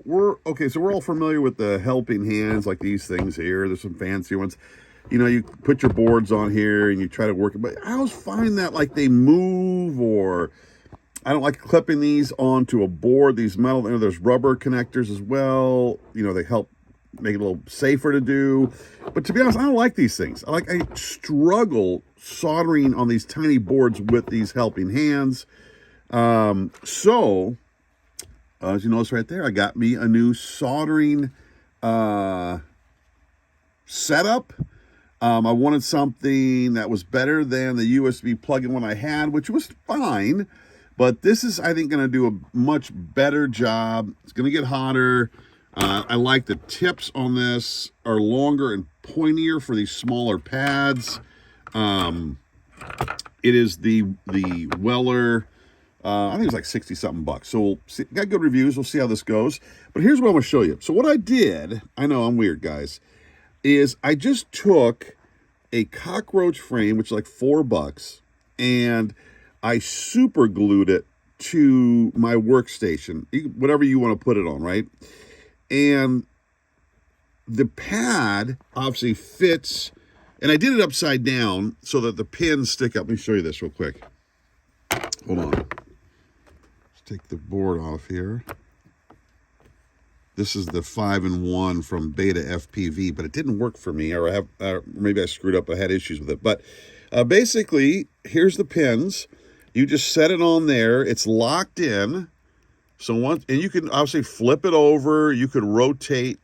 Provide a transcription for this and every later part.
so we're all familiar with the helping hands, like these things here. There's some fancy ones. You know, you put your boards on here and you try to work it, but I always find that like they move, or I don't like clipping these onto a board. These metal, there's rubber connectors as well. You know, they help make it a little safer to do. But to be honest, I don't like these things. I struggle soldering on these tiny boards with these helping hands. So as you notice right there, I got me a new soldering setup. I wanted something that was better than the USB plug-in one I had, which was fine. But this is, I think, going to do a much better job. It's going to get hotter. I like the tips on this are longer and pointier for these smaller pads. It is the Weller. I think it's like 60-something bucks. So we'll see, got good reviews. We'll see how this goes. But here's what I'm going to show you. So what I did, I know I'm weird, guys, is I just took a cockroach frame, which is like $4, and I super glued it to my workstation, whatever you want to put it on, right? And the pad obviously fits, and I did it upside down so that the pins stick up. Let me show you this real quick. Hold on. Let's take the board off here. This is the 5-in-1 from Beta FPV, but it didn't work for me, or maybe I screwed up. I had issues with it. But basically, here's the pins. You just set it on there. It's locked in. So once, and you can obviously flip it over. You could rotate.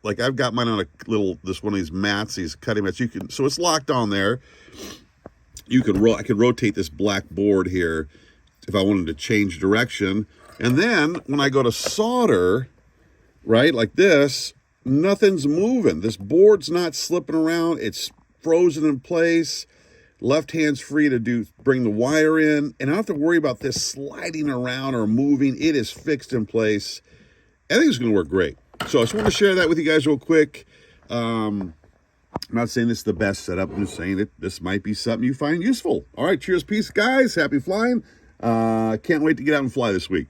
Like I've got mine on a little, one of these mats, these cutting mats. You can, so it's locked on there. You could I could rotate this black board here if I wanted to change direction. And then when I go to solder, right, like this, nothing's moving. This board's not slipping around. It's frozen in place. Left hand's free to bring the wire in, and I don't have to worry about this sliding around or moving. It is fixed in place. I think it's going to work great. So I just want to share that with you guys real quick. I'm not saying this is the best setup. I'm just saying that this might be something you find useful. All right, cheers, peace, guys. Happy flying. Can't wait to get out and fly this week.